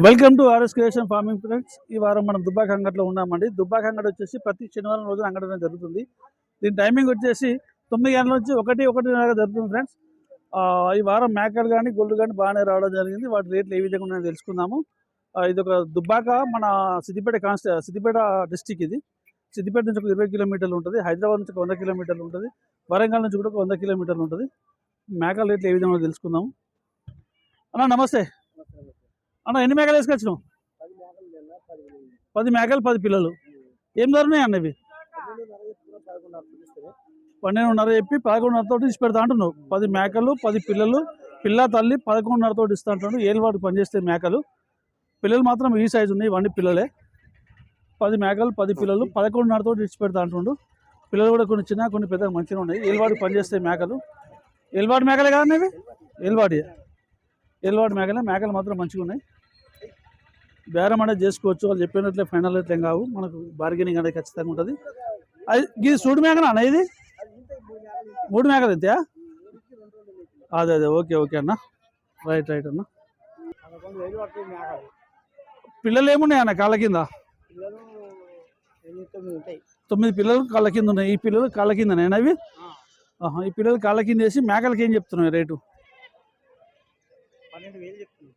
Welcome to RS creation farming friends. ఈ వారం మనం దుబ్బాక అంగట్లో ఉన్నామండి. దుబ్బాక అంగడి వచ్చేసి ప్రతి శనివారం రోజున అంగడి జరుగుతుంది. దీని టైమింగ్ వచ్చేసి 9 గంటల నుంచి 1-1:30 జరుగుతుంది ఫ్రెండ్స్. ఈ వారం మేకలు కానీ గొల్లు కానీ బాగానే రావడం జరిగింది. వాటి రేట్లు ఏ విధంగా ఉన్నాయో తెలుసుకుందాము. ఇది ఒక దుబ్బాక మన సిద్దిపేట డిస్టిక్. ఇది సిద్దిపేట నుంచి ఒక 20 కిలోమీటర్లు ఉంటుంది. హైదరాబాద్ నుంచి 100 కిలోమీటర్లు ఉంటుంది. వరంగల్ నుంచి కూడా 100 కిలోమీటర్లు ఉంటుంది. మేకల రేట్లు ఏ విధంగా తెలుసుకుందాము. అన్న నమస్తే అన్న, ఎన్ని మేకలు వేసుకొచ్చినావు? 10 మేకలు 10 పిల్లలు. ఏం ధర ఉన్నాయి అన్నవి? 12.5 చెప్పి 11.5 ఇచ్చి పెడతా అంటున్నావు. 10 మేకలు 10 పిల్లలు, పిల్ల తల్లి 11.5 ఇస్తా అంటున్నాడు. ఏళ్ళవాడు పనిచేస్తే మేకలు. పిల్లలు మాత్రం ఈ సైజు ఉన్నాయి, ఇవన్నీ పిల్లలే. 10 మేకలు 10 పిల్లలు 11.5 ఇచ్చి పెడతా అంటుండు. పిల్లలు కూడా కొన్ని చిన్న కొన్ని పెద్దగా మంచిగా ఉన్నాయి. ఏళ్ళవాడు పనిచేస్తే మేకలు. ఏళ్ళవాడు మేకలే కదన్నవి? ఏళ్ళవాడు మేకలు మాత్రం మంచిగా ఉన్నాయి. బేరం అనేది చేసుకోవచ్చు. వాళ్ళు చెప్పినట్లే ఫైనల్ రేట్లు ఏం కావు. మనకు బార్గెనింగ్ అనేది ఖచ్చితంగా ఉంటుంది. ఇది సూడు మేకనా అన్న? ఇది 3 మేకలు అయితే అదే ఓకే అన్న. రైట్ అన్న. పిల్లలు ఏమున్నాయి అన్న కాళ్ళ కింద? 9 పిల్లలు కాళ్ళ కింద ఉన్నాయి. ఈ పిల్లలు కాళ్ళ కింద అవి. ఈ పిల్లలు కాళ్ళ కింద వేసి మేకలకి ఏం చెప్తున్నాయి రేటు? 12,000 చెప్తున్నాయి.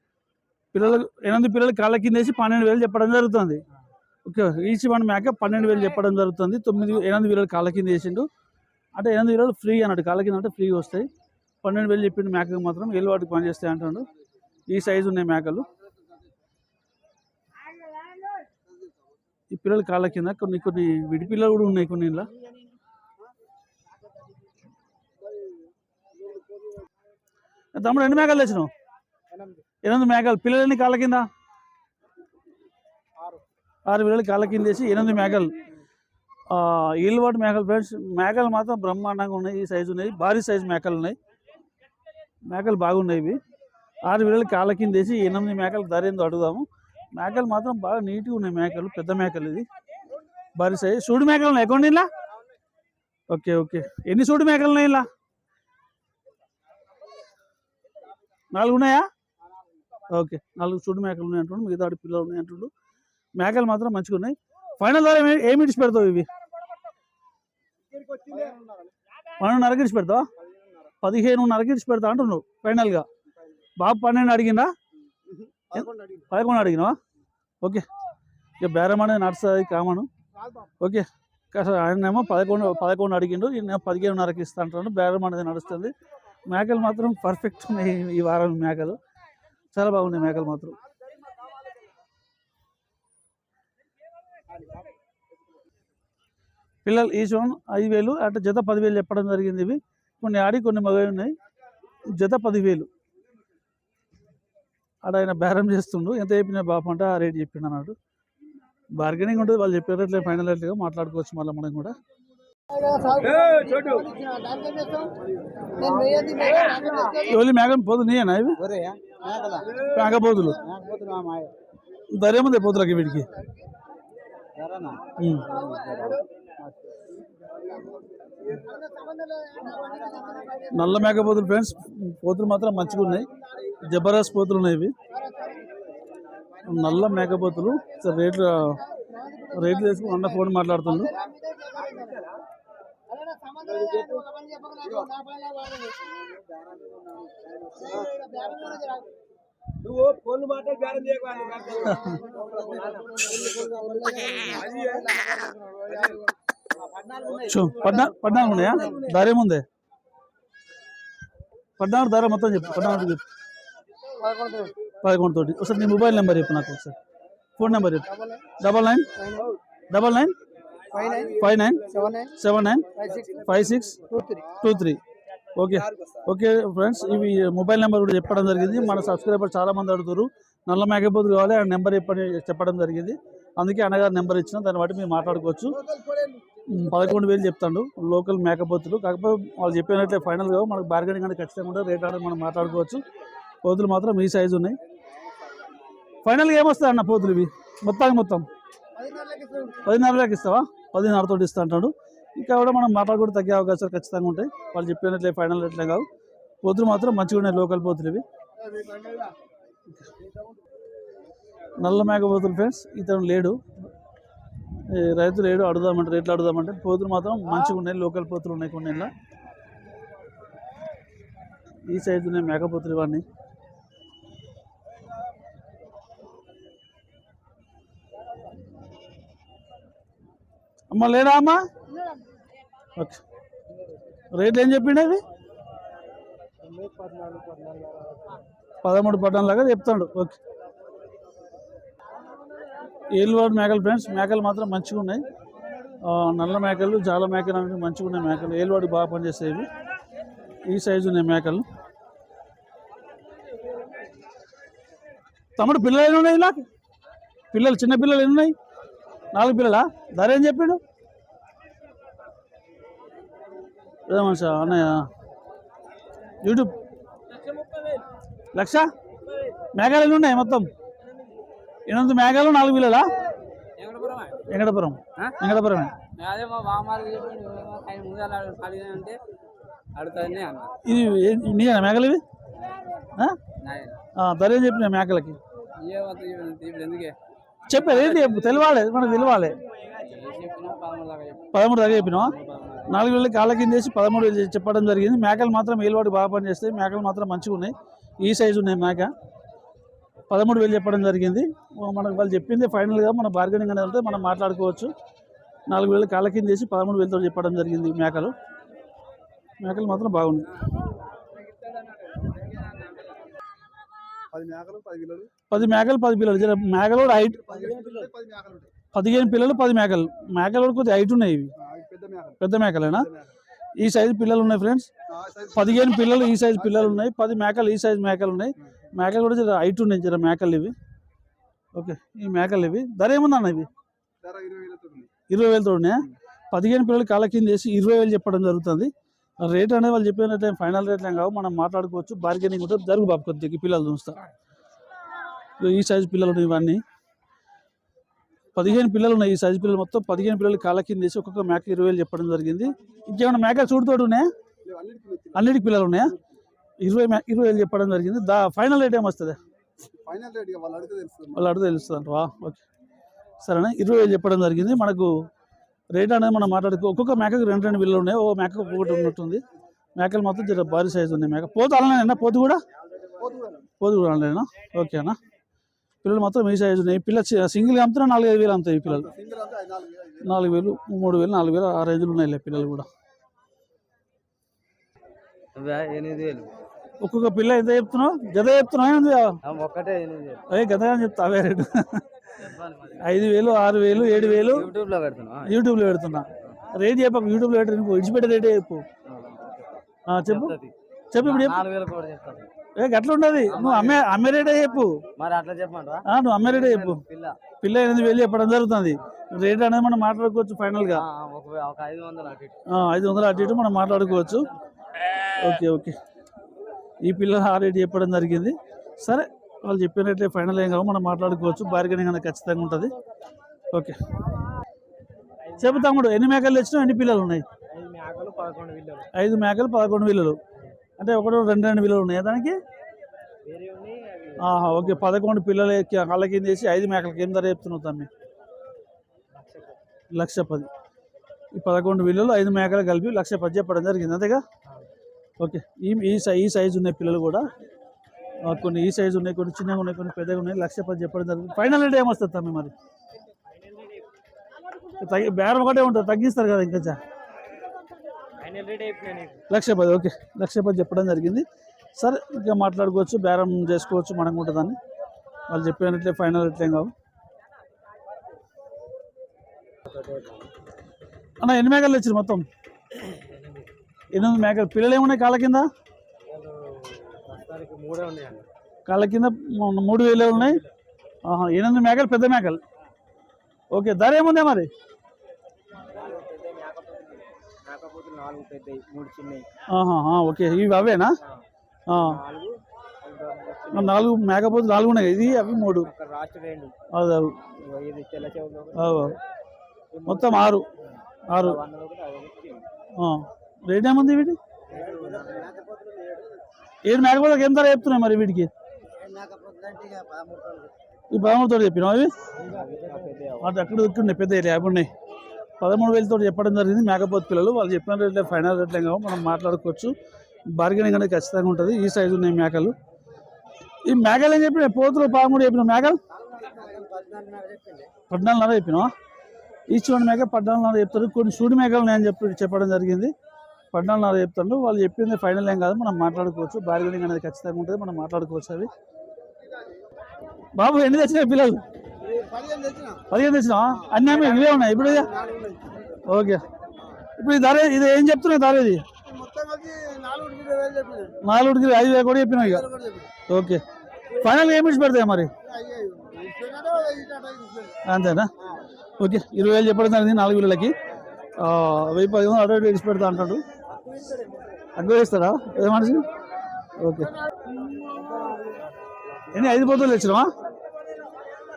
పిల్లలకు 8 పిల్లలు కాళ్ళ కింద వేసి 12,000 చెప్పడం జరుగుతుంది. ఓకే, ఈచ్ వన్ మేక 12,000 చెప్పడం జరుగుతుంది. 8 పిల్లలు కాళ్ళ కింద వేసిండు అంటే 8 పిల్లలు ఫ్రీ అన్నట్టు. కాళ్ళ కింద అంటే ఫ్రీగా వస్తాయి. 12,000 చెప్పిండు మేకకు మాత్రం. ఏళ్ళవాటికి పనిచేస్తాయి అంటాడు. ఈ సైజు ఉన్నాయి మేకలు. ఈ పిల్లలు కాళ్ళ కింద కొన్ని విడి పిల్లలు కూడా ఉన్నాయి కొన్ని. ఇలా తమ్ముడు ఎన్ని మేకలు తెచ్చినావు? 8 మేకలు. పిల్లలని కాళ్ళ కింద 6 పిల్లలు కాళ్ళ కింద వేసి 8 మేకలు. ఈల్వాటి మేకలు ఫ్రెండ్స్. మేకలు మాత్రం బ్రహ్మాండంగా ఉన్నాయి. ఈ సైజు ఉన్నాయి. భారీ సైజు మేకలు ఉన్నాయి. మేకలు బాగున్నాయి. ఇవి 6 పిల్లలు కాళ్ళ కింద వేసి 8 మేకలు ధర ఏందో అడుగుదాము. మేకలు మాత్రం బాగా నీట్గా ఉన్నాయి. మేకలు పెద్ద మేకలు. ఇది భారీ సైజు. సూడు మేకలు ఉన్నాయి ఎక్కడ ఇలా? ఓకే ఎన్ని సూడు మేకలు ఉన్నాయి ఇలా? 4 ఉన్నాయా? ఓకే, 4 సూడు మేకలు ఉన్నాయి అంటుండు. మిగతా పిల్లలు ఉన్నాయి అంటుండు. మేకలు మాత్రం మంచిగా ఉన్నాయి. ఫైనల్ ధర ఏమి ఇడిచి పెడతావు? ఇవి 12.5 ఇడిచి పెడతావా? 15.5 ఇడిచి పెడతా అంటున్నావు ఫైనల్గా. బాబు 12 అడిగిందా? 11 అడిగినావా? ఓకే, ఇక బేరం అనేది నడుస్తుంది కామను. ఓకే, ఆయనేమో 11 అడిగిండు. ఈయన 15.5 ఇస్తా అంటున్నాడు. బేరం అనేది నడుస్తుంది. మేకలు మాత్రం పర్ఫెక్ట్ ఉన్నాయి. ఈ వారం మేకలు చాలా బాగున్నాయి. మేకలు మాత్రం పిల్లలు ఈ జోన్ 5,000 అంటే జత 10,000 చెప్పడం జరిగింది. ఇవి కొన్ని ఆడి కొన్ని మగవి ఉన్నాయి. జత 10,000 ఆడ ఆయన బేరం చేస్తుండు. ఎంత చెప్పినా బాబు అంటే ఆ రేట్ చెప్పిండు అన్నాడు. బార్గెనింగ్ ఉంటుంది. వాళ్ళు చెప్పే రేట్లే ఫైనల్ రేట్లుగా మాట్లాడుకోవచ్చు. మళ్ళీ మనం కూడా ఎవరి మేకం పోతు నీయేనా? ఇవి మేకపోతులు. ధర ఏముంది పోతులకి వీడికి? నల్ల మేకపోతులు ఫ్రెండ్స్. పోతులు మాత్రం మంచిగా ఉన్నాయి. జబర్దస్త్ పోతులు ఉన్నాయి ఇవి. నల్ల మేకపోతులు. రేట్లు వేసుకుని అన్న ఫోన్ మాట్లాడుతుండ్రు. పద్నాలుగు ఉన్నాయా? ధర ఏముంది? 14 ధర మొత్తం చెప్పు. 14 చెప్పు. 11 తోటి. ఒకసారి నీ మొబైల్ నెంబర్ చెప్పు నాకు. ఒకసారి ఫోన్ నెంబర్ చెప్పు. 99 59 79 5623. ఓకే ఫ్రెండ్స్, ఇవి మొబైల్ నెంబర్ కూడా చెప్పడం జరిగింది. మన సబ్స్క్రైబర్ చాలా మంది అడుగుతారు నల్ల మేకపోతులు కావాలి, ఆ నెంబర్ చెప్పడం జరిగింది. అందుకే అన్నగారు నెంబర్ ఇచ్చిన. దాన్ని బట్టి మీరు మాట్లాడుకోవచ్చు. 11,000 చెప్తాడు లోకల్ మేకపోతులు. కాకపోతే వాళ్ళు చెప్పినట్లే ఫైనల్ గా మనకు బార్గెనింగ్ అనేది ఖచ్చితంగా ఉంటుంది. రేట్ అనేది మనం మాట్లాడుకోవచ్చు. పోతులు మాత్రం ఈ సైజు ఉన్నాయి. ఫైనల్గా ఏమొస్తాయి అన్న పోతులు ఇవి? మొత్తం 10,500 ఇస్తావా? 10,500 తోటి ఇస్తా అంటాడు. ఇంకా కూడా మనం మాట్లాడుకుంటే తగ్గే అవకాశాలు ఖచ్చితంగా ఉంటాయి. వాళ్ళు చెప్పినట్లే ఫైనల్ రేట్లే కావు. పోతులు మాత్రం మంచిగా ఉన్నాయి. లోకల్ పోతులు ఇవి. నల్ల మేకపోతులు ఫ్రెండ్స్. ఇతను లేడు, రైతు లేడు. అడుగుదామంటే రేట్లు అడుగుదామంటే పోతులు మాత్రం మంచిగా ఉన్నాయి, లోకల్ పోతులు ఉన్నాయి కొన్ని. ఇలా ఈ సైజు ఉన్నాయి మేకపోతులు ఇవన్నీ. అమ్మ లేడా అమ్మా? ఓకే, రేట్లు ఏం చెప్పిండు అవి? 13-14 లాగా చెప్తాడు. ఓకే, ఏలువాడు మేకలు ఫ్రెండ్స్. మేకలు మాత్రం మంచిగా ఉన్నాయి, నల్ల మేకలు, జాల మేకలు అంటే మంచిగా ఉన్నాయి మేకలు. ఏలువాడికి బాగా పనిచేస్తాయి. ఈ సైజు ఉన్నాయి మేకలు. తమ్ముడు పిల్లలు ఎన్ని ఉన్నాయి? నాకు పిల్లలు, చిన్న పిల్లలు ఎన్ని ఉన్నాయి? 4 పిల్లలా? ధర ఏం చెప్పాడు? మనిషా అన్నయ్య యూట్యూబ్ 1,00,000 మేఘాలు ఎన్ని ఉన్నాయి మొత్తం? 8 మేఘాలు, 4 పిల్లలా? వెంకటపురం. వెంకటపురమే. ఇది నీయనా మేకలు ఇవి? ధర ఏం చెప్పినా మేకలకి? చెప్పేది ఏంటి చెప్పు, తెలియాలి మనకు, తెలియాలి. 13 దాకా చెప్పినా? 4 వేలు కాళ్ళ కింద వేసి 13 వేలు చెప్పడం జరిగింది. మేకలు మాత్రం ఏలువాడి బాగా పనిచేస్తాయి, మేకలు మాత్రం మంచిగా ఉన్నాయి. ఈ సైజు ఉన్నాయి మేక. 13 వేలు చెప్పడం జరిగింది. మనకు వాళ్ళు చెప్పింది ఫైనల్గా మన బార్గెనింగ్ అనేది ఉంటే మనం మాట్లాడుకోవచ్చు. 4 వేలు కాళ్ళ కింద వేసి 13 వేలతో చెప్పడం జరిగింది. మేకలు మాత్రం బాగున్నాయి. 10 మేకలు 10 పిల్లలు. మేకలు కూడా హైట్ 15 పిల్లలు 10 మేకలు. మేకలు కూడా కొద్దిగా హైట్ ఉన్నాయి. ఇవి పెద్ద మేకలేనా? ఈ సైజు పిల్లలు ఉన్నాయి ఫ్రెండ్స్. 15 పిల్లలు ఈ సైజు పిల్లలు ఉన్నాయి. 10 మేకలు ఈ సైజు మేకలు ఉన్నాయి. మేకలు కూడా జర హైట్ ఉన్నాయి, జర మేకలు ఇవి. ఓకే, ఈ మేకలు ఇవి. ధర ఏముందన్న ఇవి? 20 వేలతో ఉన్నాయా? 15 పిల్లలు కాళ్ళ కింద వేసి 20 వేలు చెప్పడం జరుగుతుంది. రేట్ అనేది వాళ్ళు చెప్పినట్టు ఫైనల్ రేట్లు ఏం కావు, మనం మాట్లాడుకోవచ్చు. బార్గెనింగ్ ఉంటుంది. జరుగు బాబు కొద్దిగా పిల్లలు చూస్తా. ఈ సైజు పిల్లలు ఉన్నాయి ఇవన్నీ. 15 పిల్లలు ఉన్నాయి. ఈ సైజు పిల్లలు మొత్తం 15 పిల్లలు కాళ్ళ కింద వేసి ఒక్కొక్క మేక 20 వేలు చెప్పడం జరిగింది. ఇంకేమైనా మేకలు చూడుతోడు ఉన్నాయా? అన్నిటికి పిల్లలు ఉన్నాయా? 20 వేలు చెప్పడం జరిగింది. ఫైనల్ రేట్ ఏమొస్తుంది? వాళ్ళు అడిగితే తెలుస్తుంది అంటవా? ఓకే, సరేనా. 20 వేలు చెప్పడం జరిగింది. మనకు రేట్ అనేది మనం మాట్లాడుకో. ఒక్కొక్క మేకకు 2 పిల్లలు ఉన్నాయి, ఓ మేకకు ఒకటి ఉన్నట్టుంది. మేకలు మొత్తం జర భారీ సైజు ఉన్నాయి మేక. పోతు అలానేనా? పోతు కూడా అలానేనా? ఓకే అన్న. పిల్లలు మొత్తం ఈ సైజు ఉన్నాయి. పిల్లలు సింగిల్గా అమ్ముతున్నా 4-5 వేలు అమ్ముతాయి. పిల్లలు 4 వేలు, 3 వేలు, 4 వేలు ఆ రేంజ్లు ఉన్నాయి పిల్లలు కూడా. ఒక్కొక్క పిల్ల ఎంత చెప్తున్నావు? జత చెప్తున్నావు? అదే గత అని చెప్తా. అవే రేటు 5 వేలు, 6 వేలు, 7 వేలు యూట్యూబ్లో పెడుతున్నా. రేట్ చెప్పకు, యూట్యూబ్లో పెట్టు. విడిచిపెట్టే రేటే చెప్పు. చెప్పు ఇప్పుడు చెప్పు. అట్లా ఉండదు. నువ్వు అమ్మే రేటే చెప్పు. నువ్వు అమ్మే రేటే చెప్పు. పిల్ల 8 వేలు చెప్పడం జరుగుతుంది. రేట్ అనేది మనం మాట్లాడుకోవచ్చు ఫైనల్ గా. 500 అటు ఇటు మనం మాట్లాడుకోవచ్చు. ఓకే, ఈ పిల్ల ఆ రేట్ చెప్పడం జరిగింది. సరే, వాళ్ళు చెప్పినట్లే ఫైనల్ ఏం కావు, మనం మాట్లాడుకోవచ్చు. బార్గెనింగ్ అనేది ఖచ్చితంగా ఉంటుంది. ఓకే, చెప్పు తమ్ముడు, ఎన్ని మేకలు తెచ్చినావు? ఎన్ని పిల్లలు ఉన్నాయి? 5 మేకలు 11 పిల్లలు. అంటే 1-2 పిల్లలు ఉన్నాయి దానికి. ఓకే, 11 పిల్లలు కాళ్ళ కింద వేసి 5 మేకలకి ఏం ధర చెప్తున్నావు తమ్మి? 1,10,000. ఈ 11 పిల్లలు 5 మేకలు కలిపి 1,10,000 చెప్పడం జరిగింది అంతేగా? ఓకే, ఈ సైజు ఉన్నాయి పిల్లలు కూడా. కొన్ని ఈ సైజు ఉన్నాయి, కొన్ని చిన్నగా ఉన్నాయి, కొన్ని పెద్దగా ఉన్నాయి. 1,10,000 చెప్పడం జరిగింది. ఫైనల్ రేట్ ఏమొస్తుంది తమ్మి మరి? బేరం ఒకటే ఉంటుంది, తగ్గిస్తారు కదా ఇంకా. 1,10,000. ఓకే, 1,10,000 చెప్పడం జరిగింది. సరే, ఇంకా మాట్లాడుకోవచ్చు, బేరం చేసుకోవచ్చు, మనకు ఉంటుందని. వాళ్ళు చెప్పినట్లే ఫైనల్ రేట్లేం కావు అన్న. ఎన్ని మేకలు తెచ్చారు మొత్తం? 8 మేకలు. పిల్లలు ఏమున్నాయి కాళ్ళ కింద? కాళ్ళ కింద 3 వేలు ఉన్నాయి. 8 మేకలు, పెద్ద మేకలు. ఓకే, ధర ఏముంది మరి? ఓకే, ఇవి అవేనా? 4 మేకపోతులు 4 ఉన్నాయి. ఇది అవి 3. మొత్తం 6. రేట్ ఏముంది వీటి? 7 మేకపోతులకు ఏం ధర చెప్తున్నాయి మరి వీటికి? ఈ 13,000 చెప్పినావు అవి అటు అక్కడ ఉన్నాయి పెద్ద ఏరియా అవి ఉన్నాయి 13,000 చెప్పడం జరిగింది మేకపోతు పిల్లలు వాళ్ళు చెప్పిన రేట్లే ఫైనల్ రేట్లే కావు మనం మాట్లాడుకోవచ్చు బార్గెనింగ్ అనేది ఖచ్చితంగా ఉంటుంది ఈ సైజు ఉన్నాయి మేకలు ఈ మేకలు ఏం చెప్పిన పోతులు 13 చెప్పిన మేకలు 14.5 చెప్పినా ఈచ్ వన్ మేక 14.5 చెప్తారు కొన్ని సూడి మేకలు నేను చెప్పడం జరిగింది 14.5 చెప్తాను వాళ్ళు చెప్పింది ఫైనల్ ఏం కాదు మనం మాట్లాడుకోవచ్చు బార్గెనింగ్ అనేది ఖచ్చితంగా ఉంటుంది మనం మాట్లాడుకోవచ్చు అవి బాబు ఎన్ని తెచ్చినాయి పిల్లలు 15 తెచ్చినా అన్నీ ఇవే ఉన్నాయి ఇప్పుడు ఓకే ఇప్పుడు ఈ ధర ఇది ఏం చెప్తున్నాయి ధర ఇది 4 5,000 కూడా చెప్పినా ఇక ఓకే ఫైనల్ ఏమి ఇచ్చి పెడతాయి మరి అంతేనా ఓకే 20,000 చెప్పడం జరిగింది 4 పిల్లలకి 1,010 అటు ఇచ్చి పెడతా అంటాడు అగ్గు ఇస్తాడా ఏ మనిషి ఓకే ఎన్ని 5 పోతులు తెచ్చినావా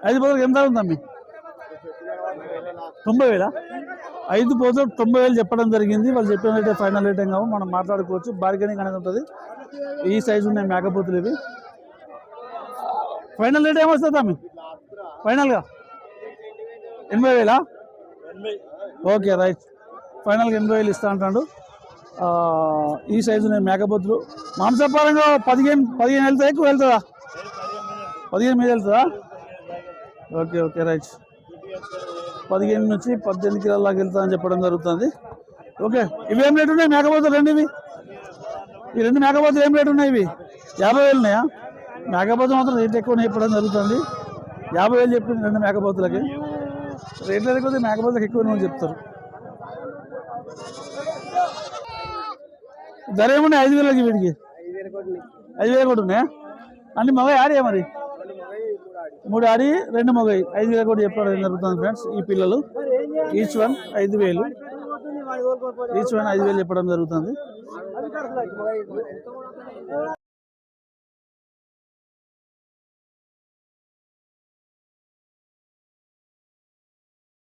5 పోతులకు ఎంత అవుతుందమ్మి 90,000 5 పోతులు 90,000 చెప్పడం జరిగింది వాళ్ళు చెప్పిన రేటే ఫైనల్ రేట్ ఏం కావు మనం మాట్లాడుకోవచ్చు బార్గెనింగ్ అనేది ఉంటుంది ఈ సైజు ఉన్నాయి మేకపోతులు ఇవి ఫైనల్ రేట్ ఏమొస్తుంది అమ్మి ఫైనల్గా 80,000 ఓకే రైట్ ఫైనల్గా 80,000 ఇస్తా అంటాడు ఈ సైజు ఉన్నాయి మేకపోతులు మాంసపరంగా 15 వెళ్తా ఎక్కువ వెళ్తుందా 15 మీద వెళ్తుందా ఓకే ఓకే రైట్ 15 నుంచి 18 కిలోల దాకా వెళ్తా అని చెప్పడం జరుగుతుంది ఓకే ఇవి ఏం రేటు ఉన్నాయి మేకపోతులు రెండు ఇవి ఈ రెండు మేకపోతులు ఏం రేటు ఉన్నాయి ఇవి 50,000 ఉన్నాయా మేకపోతులు మాత్రం రేట్ ఎక్కువ చెప్పడం జరుగుతుంది 50,000 చెప్పింది రెండు మేకపోతులకి రేట్లు లేకపోతే మేకపోతులకు ఎక్కువ చెప్తారు ధర ఏమున్నాయి 5,000కి వీడికి 5,000 కూడా ఉన్నాయా అన్ని మగ ఆడియా మరి 3 ఆడి 2 మగవి 5,000 కూడా చెప్పడం జరుగుతుంది ఫ్రెండ్స్ ఈ పిల్లలు ఈచ్ వన్ 5,000 ఈచ్ వన్ 5,000 చెప్పడం జరుగుతుంది